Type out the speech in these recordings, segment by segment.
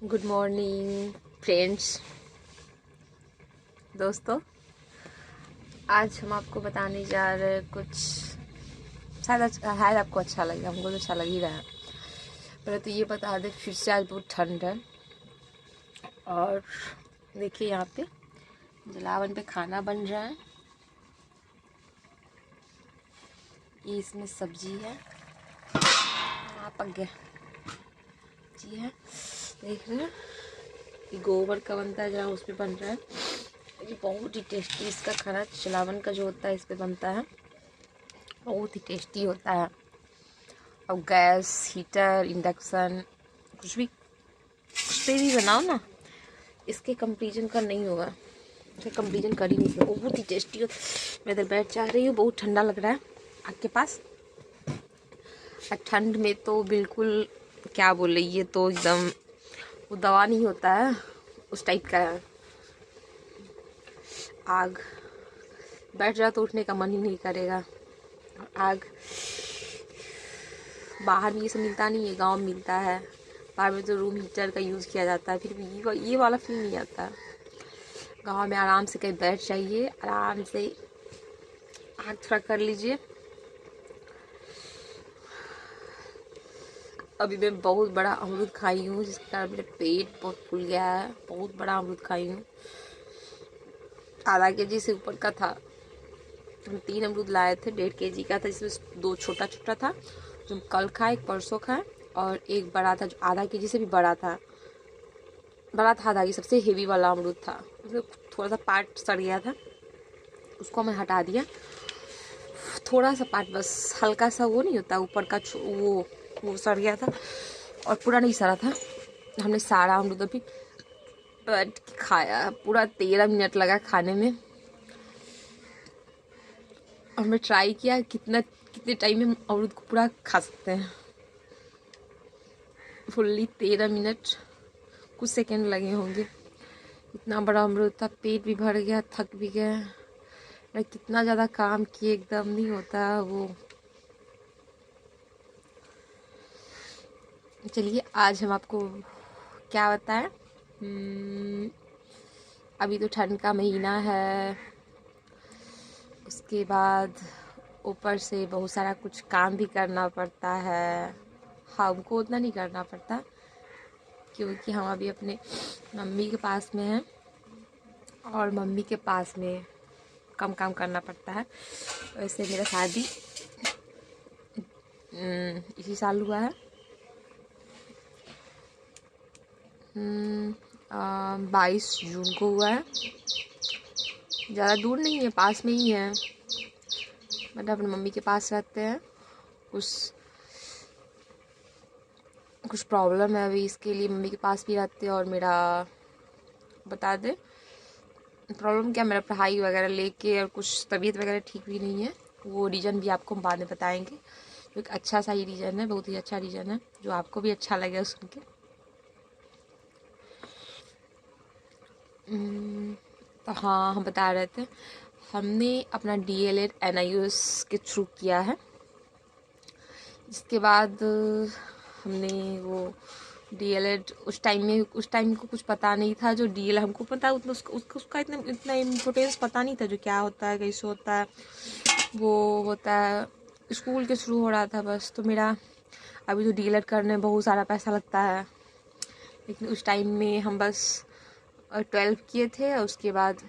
Good morning friends, दोस्तों। आज हम आपको बताने जा रहे हैं कुछ, शायद आपको अच्छा लगेगा। हमको तो अच्छा लग ही रहा है। पहले तो ये बता दें, फिर से आज बहुत ठंड है। और देखिए यहाँ पे जलावन पे खाना बन रहा है। ये इसमें सब्जी है, पक गया जी है। देख रहे हैं, ये गोबर का बनता है, जहाँ उस पर बन रहा है। ये बहुत ही टेस्टी इसका खाना जलावन का जो होता है इस पे बनता है, बहुत ही टेस्टी होता है। और गैस, हीटर, इंडक्शन, कुछ पे भी बनाओ ना, इसके कंपेरिजन का नहीं होगा। इसका कंपेरिजन कर ही नहीं सकते, बहुत ही टेस्टी हो। मैं इधर बैठ जा रही हूँ, बहुत ठंडा लग रहा है आग के पास। और ठंड में तो बिल्कुल क्या बोल रही है, तो एकदम वो दवा नहीं होता है उस टाइप का है। आग बैठ जाओ तो उठने का मन ही नहीं करेगा। आग बाहर भी ये सब मिलता नहीं है, गांव में मिलता है। बाहर में तो रूम हीटर का यूज़ किया जाता है, फिर भी ये वाला फील नहीं आता। गांव में आराम से कहीं बैठ जाइए, आराम से आग थोड़ा कर लीजिए। अभी मैं बहुत बड़ा अमरूद खाई हूँ, जिसके कारण मेरा पेट बहुत फूल गया है। बहुत बड़ा अमरूद खाई हूँ, आधा केजी से ऊपर का था। हम 3 अमरूद लाए थे, 1.5 केजी का था, जिसमें 2 छोटा छोटा था जो हम कल खाए, एक परसों खाए, और एक बड़ा था जो आधा केजी से भी बड़ा था। आधा केजी सबसे हेवी वाला अमरूद था। उसमें थोड़ा सा पार्ट सड़ गया था, उसको मैं हटा दिया। थोड़ा सा पार्ट, बस हल्का सा, वो नहीं होता ऊपर का, वो सड़ गया था, और पूरा नहीं सड़ा था। हमने सारा अमरूद अभी बैठ के खाया। पूरा 13 मिनट लगा खाने में। हमने ट्राई किया कितने टाइम में हम अमरूद को पूरा खा सकते हैं। फुल्ली 13 मिनट कुछ सेकंड लगे होंगे। इतना बड़ा अमरूद था, पेट भी भर गया, थक भी गया। मैं कितना ज़्यादा काम किए, एकदम नहीं होता वो। चलिए आज हम आपको क्या बताएं। अभी तो ठंड का महीना है, उसके बाद ऊपर से बहुत सारा कुछ काम भी करना पड़ता है। हमको उतना नहीं करना पड़ता, क्योंकि हम अभी अपने मम्मी के पास में हैं, और मम्मी के पास में कम काम करना पड़ता है। वैसे मेरा शादी इसी साल हुआ है, 22 जून को हुआ है। ज़्यादा दूर नहीं है, पास में ही है। मतलब अपनी मम्मी के पास रहते हैं। कुछ प्रॉब्लम है अभी, इसके लिए मम्मी के पास भी रहते हैं। और मेरा बता दे प्रॉब्लम क्या, मेरा पढ़ाई वगैरह लेके और कुछ तबीयत वगैरह ठीक भी नहीं है। वो रीज़न भी आपको हम बाद में बताएंगे। एक अच्छा सा ही रीज़न है, बहुत ही अच्छा रीज़न है, जो आपको भी अच्छा लगेगा सुन के। तो हाँ, हम बता रहे थे, हमने अपना DLED NIOS के थ्रू किया है। इसके बाद हमने वो DLED उस टाइम को कुछ पता नहीं था। जो DLED हमको पता, उतना उसका इतना इम्पोर्टेंस पता नहीं था, जो क्या होता है, कैसे होता है, वो होता है। स्कूल के थ्रू हो रहा था बस। तो मेरा अभी तो DLED करने में बहुत सारा पैसा लगता है, लेकिन उस टाइम में हम बस 12 किए थे। और उसके बाद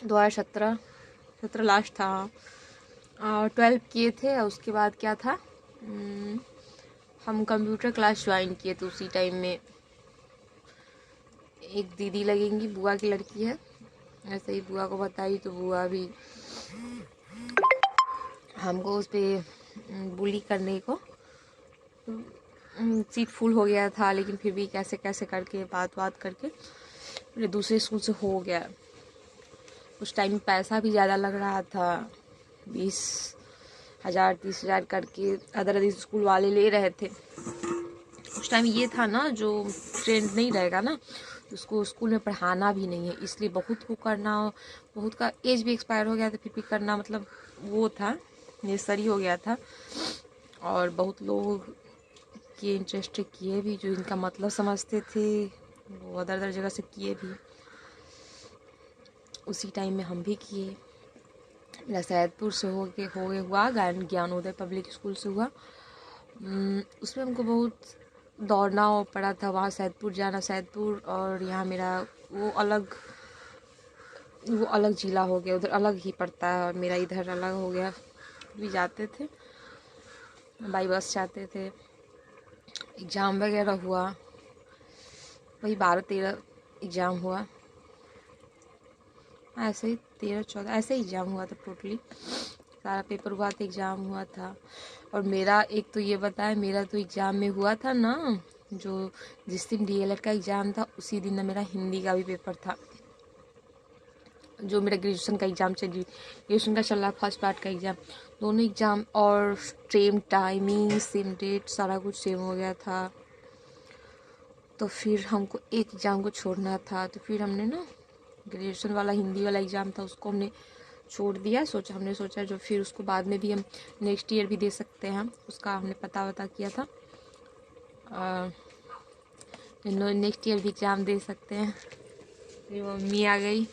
2017 लास्ट था, और 12 किए थे। और उसके बाद क्या था, हम कंप्यूटर क्लास ज्वाइन किए थे। उसी टाइम में एक दीदी लगेंगी, बुआ की लड़की है, ऐसे ही बुआ को बताई, तो बुआ भी हमको उस पर बुली करने को, सीट फुल हो गया था, लेकिन फिर भी कैसे कैसे करके बात करके मेरे दूसरे स्कूल से हो गया। उस टाइम पैसा भी ज़्यादा लग रहा था, 20,000 30,000 करके अदर स्कूल वाले ले रहे थे। उस टाइम ये था ना, जो ट्रेंड नहीं रहेगा ना, तो उसको स्कूल में पढ़ाना भी नहीं है, इसलिए बहुत को करना, बहुत का एज भी एक्सपायर हो गया था, फिर भी करना, मतलब वो था, नेसेसरी हो गया था। और बहुत लोग किए, इंटरेस्टेड किए भी, जो इनका मतलब समझते थे वो अदर अदर जगह से किए भी। उसी टाइम में हम भी किए। मेरा सैदपुर से हुआ, ज्ञानोदय पब्लिक स्कूल से हुआ। उसमें हमको बहुत दौड़ना पड़ा था, वहाँ सैदपुर जाना, सैदपुर और यहाँ मेरा वो अलग ज़िला हो गया, उधर अलग ही पड़ता है और मेरा इधर अलग हो गया। भी जाते थे, बाई बस जाते थे। एग्ज़ाम वगैरह हुआ, वही 12-13 एग्ज़ाम हुआ, ऐसे ही 13-14 ऐसे ही एग्ज़ाम हुआ था। टोटली सारा पेपर हुआ था, एग्ज़ाम हुआ था। और मेरा एक तो ये बताया, मेरा तो एग्ज़ाम में हुआ था ना, जो जिस दिन DLED का एग्ज़ाम था उसी दिन ना मेरा हिंदी का भी पेपर था। जो मेरा ग्रेजुएशन का एग्ज़ाम ग्रेजुएशन का चल रहा, फर्स्ट पार्ट का एग्ज़ाम, दोनों एग्ज़ाम और सेम टाइमिंग, सेम डेट, सारा कुछ सेम हो गया था। तो फिर हमको एक एग्ज़ाम को छोड़ना था, तो फिर हमने ना ग्रेजुएशन वाला हिंदी वाला एग्ज़ाम था उसको हमने छोड़ दिया। हमने सोचा जो फिर उसको बाद में भी हम नेक्स्ट ईयर भी दे सकते हैं, उसका हमने पता किया था। नेक्स्ट ईयर भी एग्ज़ाम दे सकते हैं। फिर मम्मी आ गई,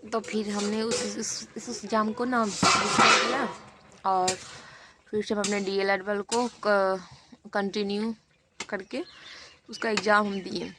तो फिर हमने उस एग्ज़ाम को ना कर दिया और फिर से हम अपने DLED वाले को कंटिन्यू करके उसका एग्ज़ाम हम दिए।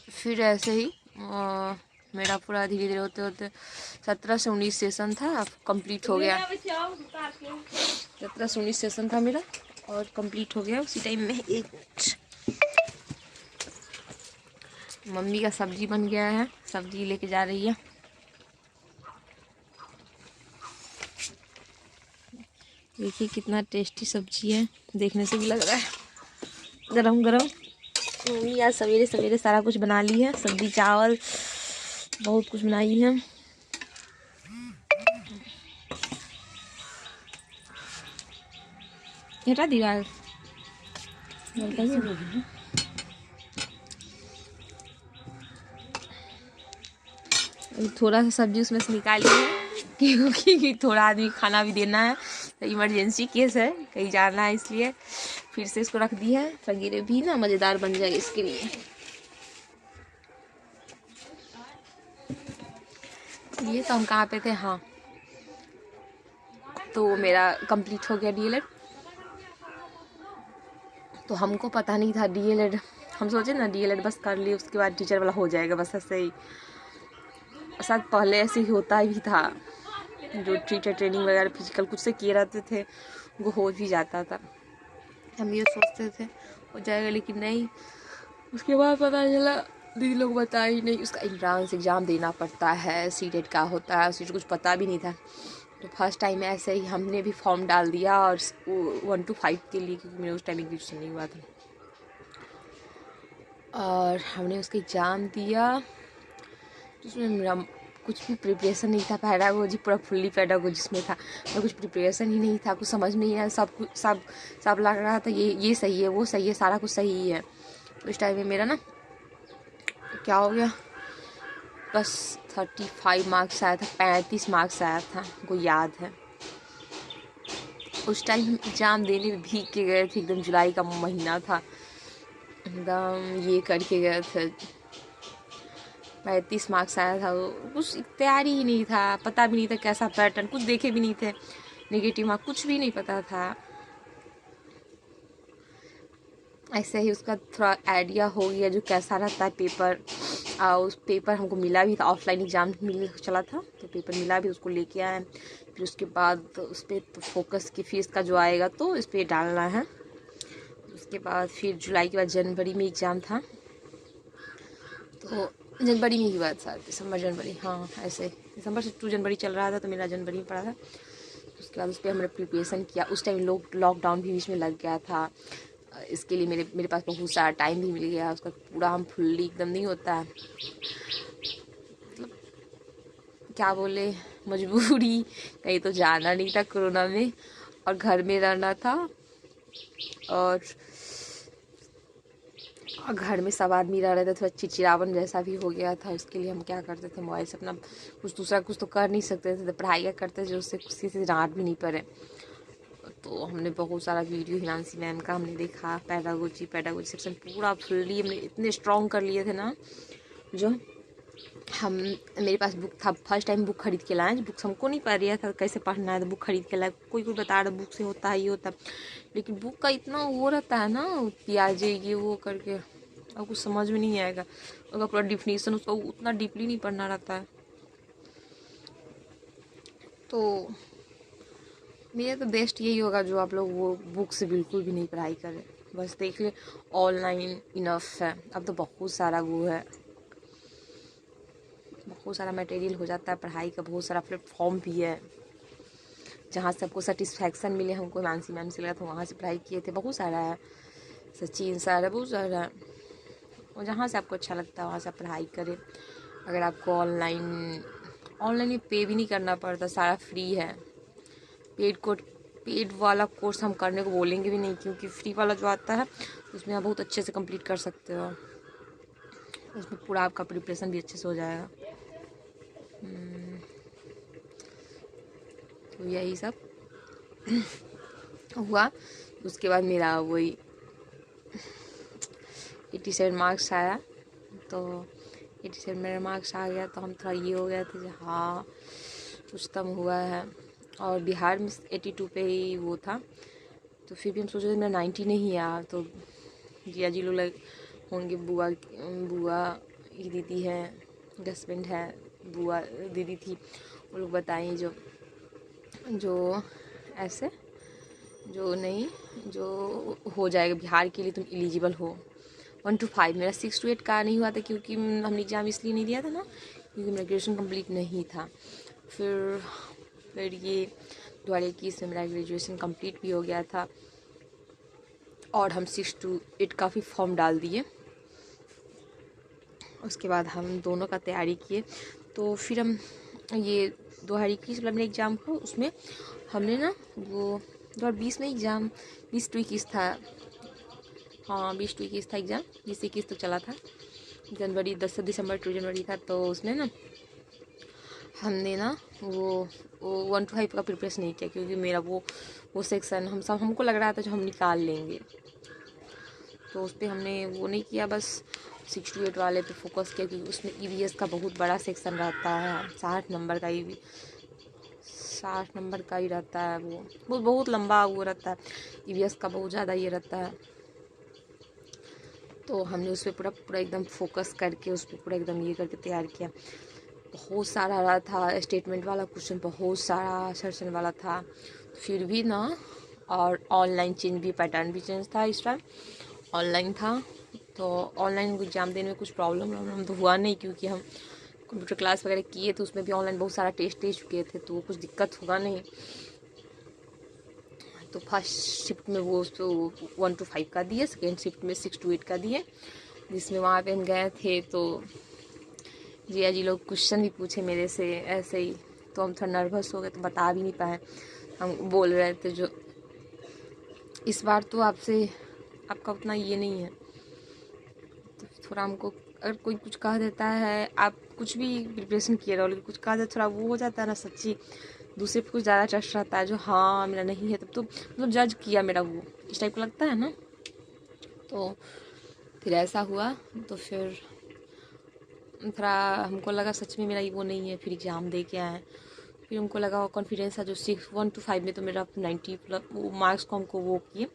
फिर ऐसे ही मेरा पूरा धीरे धीरे होते होते 17 से 19 सेशन था, अब कंप्लीट हो गया। 17 से 19 सेशन था मेरा और कंप्लीट हो गया उसी टाइम में। एक मम्मी का सब्जी बन गया है, सब्जी लेके जा रही है। देखिए कितना टेस्टी सब्जी है, देखने से भी लग रहा है गरम गरम। मम्मी आज सवेरे सवेरे सारा कुछ बना ली है, सब्जी चावल बहुत कुछ बनाई है। हटा दीवार थोड़ा सा सब्जी उसमें से निकाली है क्योंकि थोड़ा आदमी खाना भी देना है, तो इमरजेंसी केस है, कहीं जाना है, इसलिए फिर से इसको रख दी है ताकि भी ना मज़ेदार बन जाए इसके लिए। ये तो हम कहाँ पे थे, हाँ, तो मेरा कंप्लीट हो गया DLED। तो हमको पता नहीं था DLED, हम सोचे ना DLED बस कर लिए उसके बाद टीचर वाला हो जाएगा, बस ऐसे ही। शायद पहले ऐसे ही होता भी था, जो टीचर ट्रेनिंग वगैरह फिजिकल कुछ से किए रहते थे वो हो भी जाता था। हम ये सोचते थे हो जाएगा, लेकिन नहीं। उसके बाद पता चला दीदी लोग बताए ही नहीं, उसका एंट्रेंस एग्ज़ाम देना पड़ता है, सीटेट का होता है, उसी कुछ पता भी नहीं था। तो फर्स्ट टाइम ऐसे ही हमने भी फॉर्म डाल दिया और 1 to 5 के लिए, क्योंकि मेरे उस टाइम ग्रेजुएशन नहीं हुआ था, और हमने उसका एग्ज़ाम दिया। उसमें मेरा कुछ भी प्रिपरेशन नहीं था, पैडागोजी पूरा फुल्ली पैडागोजी में था, मैं कुछ प्रिपरेशन ही नहीं था, कुछ समझ में नहीं आया, सब लग रहा था ये सही है, वो सही है, सारा कुछ सही है। तो इस टाइम में मेरा ना क्या हो गया, बस 35 मार्क्स आया था, 35 मार्क्स आया था, हमको याद है। उस टाइम हम एग्ज़ाम देने में भीग के गए थे, एकदम जुलाई का महीना था, एकदम ये करके गए थे। 35 मार्क्स आया था, कुछ तैयारी ही नहीं था, पता भी नहीं था कैसा पैटर्न, कुछ देखे भी नहीं थे, नेगेटिव मार्क कुछ भी नहीं पता था। ऐसे ही उसका थोड़ा आइडिया हो गया जो कैसा रहता है पेपर। उस पेपर हमको मिला भी था, ऑफलाइन एग्ज़ाम चला था, तो पेपर मिला भी, उसको लेके आए। फिर उसके बाद उस पर तो फोकस की फीस का जो आएगा तो इस पर डालना है। उसके बाद फिर जुलाई के बाद जनवरी में एग्ज़ाम था, तो जनवरी में ही बात था, दिसंबर जनवरी, हाँ ऐसे दिसंबर से 2 जनवरी चल रहा था, तो मेरा जनवरी में पड़ा था। उसके बाद उस पर हमने प्रिपरेशन किया। उस टाइम लॉकडाउन भी बीच में लग गया था, इसके लिए मेरे पास बहुत सारा टाइम भी मिल गया। उसका पूरा हम फुल्ली एकदम नहीं होता है, मतलब क्या बोले, मजबूरी, कहीं तो जाना नहीं था कोरोना में, और घर में रहना था, और घर में सब आदमी रह रहे थे, थोड़ा चिड़चिड़ापन जैसा भी हो गया था। उसके लिए हम क्या करते थे, मोबाइल से अपना कुछ दूसरा कुछ तो कर नहीं सकते थे, तो पढ़ाई करते थे उससे किसी से डांट भी नहीं पड़े। तो हमने बहुत सारा वीडियो हिमांशी मैम का हमने देखा, पैडागोजी सेक्शन पूरा फुल्ली हमने इतने स्ट्रॉन्ग कर लिए थे ना, जो हम मेरे पास बुक था, फर्स्ट टाइम बुक खरीद के लाए, बुक्स हमको नहीं पता रहा था कैसे पढ़ना है, तो बुक खरीद के लाए। कोई बता रहा बुक से होता है ये होता, लेकिन बुक का इतना वो रहता है ना, प्याजे ये वो करके और कुछ समझ में नहीं आएगा, उसका पूरा डिफिनीसन उसका उतना डीपली नहीं पढ़ना रहता है। तो मेरा तो बेस्ट यही होगा जो आप लोग वो बुक से बिल्कुल भी नहीं पढ़ाई करें, बस देख ले ऑनलाइन इनफ है। अब तो बहुत सारा वो है, बहुत सारा मटेरियल हो जाता है पढ़ाई का, बहुत सारा प्लेटफॉर्म भी है जहाँ सबको सेटिस्फैक्शन मिले। हमको हिमांशी मैम से लगा था, वहाँ से पढ़ाई किए थे, बहुत सारा है, सचिन सर है, बहुत सारा है, और जहाँ से आपको अच्छा लगता है वहाँ से आप पढ़ाई करें। अगर आपको ऑनलाइन में पे भी नहीं करना पड़ता, सारा फ्री है। पेड वाला कोर्स हम करने को बोलेंगे भी नहीं, क्योंकि फ्री वाला जो आता है उसमें आप बहुत अच्छे से कंप्लीट कर सकते हो, उसमें पूरा आपका प्रिपरेशन भी अच्छे से हो जाएगा। तो यही सब हुआ। उसके बाद मेरा वही 87 मार्क्स आया, तो 87 मेरा मार्क्स आ गया, तो हम थोड़ा ये हो गया था कि हाँ कुछ कम हुआ है। और बिहार में 82 पे ही वो था, तो फिर भी हम सोचे थे मेरा 90 नहीं आया, तो जिया जी लोग होंगे, बुआ की दीदी है, हस्बैंड है, बुआ दीदी थी, वो लोग बताएं जो ऐसे जो नहीं जो हो जाएगा बिहार के लिए, तुम एलिजिबल हो 1 to 5। मेरा 6 to 8 का नहीं हुआ था, क्योंकि हमने एग्ज़ाम इसलिए नहीं दिया था ना, क्योंकि मेरा ग्रेजुएशन कंप्लीट नहीं था। फिर ये 2021 में मेरा ग्रेजुएशन कंप्लीट भी हो गया था, और हम 6 to 8 का भी फॉर्म डाल दिए। उसके बाद हम दोनों का तैयारी किए, तो फिर हम ये 2021 वाला मेरा एग्ज़ाम हुआ, उसमें हमने ना वो 2020 में एग्ज़ाम 20 to 21 था, हाँ 20 to 21 था एग्ज़ाम, 20-21 तो चला था, जनवरी 10 दिसंबर टू जनवरी था। तो उसमें ना हमने ना वो 1 to 5 का प्रिपरेशन नहीं किया, क्योंकि मेरा वो सेक्शन हमको लग रहा था जो हम निकाल लेंगे, तो उस पर हमने वो नहीं किया, बस 6 to 8 वाले पे फोकस किया, क्योंकि उसमें EVS का बहुत बड़ा सेक्शन रहता है, 60 नंबर का 60 नंबर का ही रहता है, वो बहुत लंबा वो रहता है, EVS का बहुत ज़्यादा ये रहता है। तो हमने उस पर पूरा एकदम फोकस करके उस पर पूरा एकदम ये करके तैयार किया। बहुत सारा रहा था, स्टेटमेंट वाला क्वेश्चन बहुत सारा, असर्शन वाला था, फिर भी ना, और ऑनलाइन पैटर्न भी चेंज था, इस टाइम ऑनलाइन था। तो ऑनलाइन एग्ज़ाम देने में कुछ प्रॉब्लम तो हुआ नहीं, क्योंकि हम कंप्यूटर क्लास वगैरह किए, तो उसमें भी ऑनलाइन बहुत सारा टेस्ट दे चुके थे, तो कुछ दिक्कत होगा नहीं। तो फर्स्ट शिफ्ट में वो 1 to 5 का दिए, सेकेंड शिफ्ट में 6 to 8 का दिए, जिसमें वहाँ पे हम गए थे, तो जिया जी लोग क्वेश्चन भी पूछे मेरे से ऐसे ही, तो हम थोड़ा नर्वस हो गए, तो बता भी नहीं पाए। हम बोल रहे थे जो इस बार तो आपका उतना ये नहीं है, तो थोड़ा हमको अगर कोई कुछ कह देता है, आप कुछ भी प्रिपरेशन किए रहो, लेकिन कुछ कहा जाए थोड़ा वो हो जाता है ना, सच्ची दूसरे पे कुछ ज़्यादा ट्रस्ट रहता है, जो हाँ मेरा नहीं है, तब तो मतलब जज किया मेरा, वो इस टाइप का लगता है ना। तो फिर ऐसा हुआ, तो फिर थोड़ा हमको लगा सच में मेरा वो नहीं है, फिर एग्ज़ाम दे के आए, फिर हमको लगा कॉन्फिडेंस था, जो 1 to 5 में तो मेरा 90 प्लस वो मार्क्स को हमको वो किए,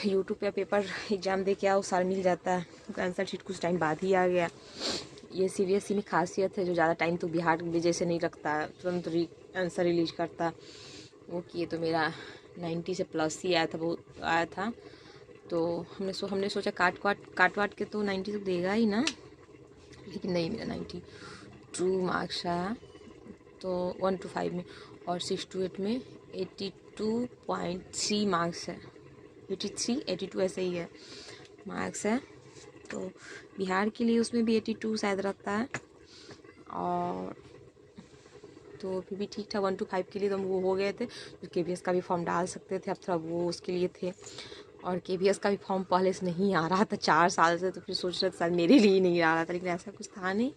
यूट्यूब पे पेपर एग्ज़ाम दे के आओ, साल मिल जाता है, तो आंसर शीट कुछ टाइम बाद ही आ गया। ये CBSE में खासियत है, जो ज़्यादा टाइम तो बिहार में जैसे नहीं रखता है, तुरंत आंसर रिलीज करता, वो किए, तो मेरा 90 से प्लस ही आया था, बहुत आया था। तो हमने सोचा काट वाट के तो 90 तो देगा ही ना, लेकिन नहीं, मेरा 92 मार्क्स आया, तो 1 to 5 में, और 6 to 8 में 82.3 मार्क्स है, 82 ऐसे ही है मार्क्स है। तो बिहार के लिए उसमें भी 82 शायद रहता है, और तो फिर भी ठीक था। 1 to 5 के लिए तो हम वो हो गए थे, तो KVS का भी फॉर्म डाल सकते थे, अब थोड़ा वो उसके लिए थे, और KVS का भी फॉर्म पहले से नहीं आ रहा था 4 साल से, तो फिर सोच रहे थे शायद मेरे लिए नहीं आ रहा था, लेकिन ऐसा कुछ था नहीं।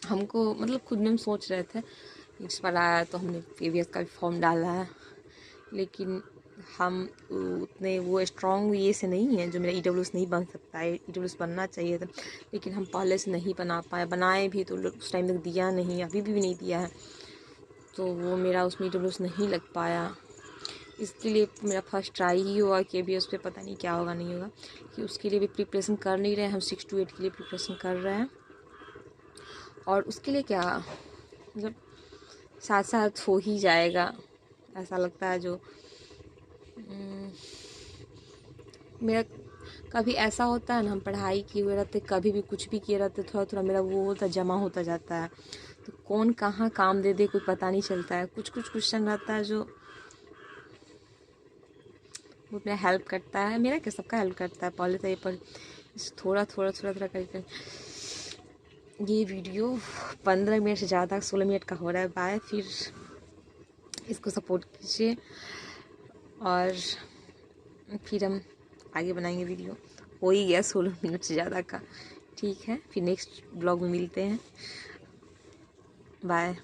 हमको मतलब खुद में हम सोच रहे थे नीट्स पर आया तो हमने KVS का भी फॉर्म डाला है, लेकिन हम उतने वो स्ट्रॉन्ग वे से नहीं है जो मेरा EWS नहीं बन सकता है। EWS बनना चाहिए था, लेकिन हम पहले से नहीं बना पाए। बनाए भी तो उस टाइम तक दिया नहीं, अभी भी नहीं दिया है, तो वो मेरा उसमें EWS नहीं लग पाया। इसके लिए मेरा फर्स्ट ट्राई ही हुआ KVS पे, पता नहीं क्या होगा नहीं होगा, कि उसके लिए भी प्रिपरेशन कर नहीं रहे हैं हम। 6 to 8 के लिए प्रिपरेशन कर रहे हैं, और उसके लिए क्या मतलब साथ साथ हो ही जाएगा, ऐसा लगता है। जो मेरा कभी ऐसा होता है ना, हम पढ़ाई किए हुए रहते, कभी भी कुछ भी किए रहते, थोड़ा थोड़ा मेरा वो होता जमा होता जाता है, तो कौन कहाँ काम दे दे कोई पता नहीं चलता है। कुछ कुछ क्वेश्चन रहता है जो वो मेरा हेल्प करता है, मेरा क्या सबका हेल्प करता है। पहले तो ये पर थोड़ा थोड़ा थोड़ा थोड़ा करके ये वीडियो 15 मिनट से ज़्यादा 16 मिनट का हो रहा है। बाय, फिर इसको सपोर्ट कीजिए और फिर हम आगे बनाएंगे वीडियो। हो ही गया 16 मिनट से ज़्यादा का, ठीक है। फिर नेक्स्ट ब्लॉग में मिलते हैं, बाय।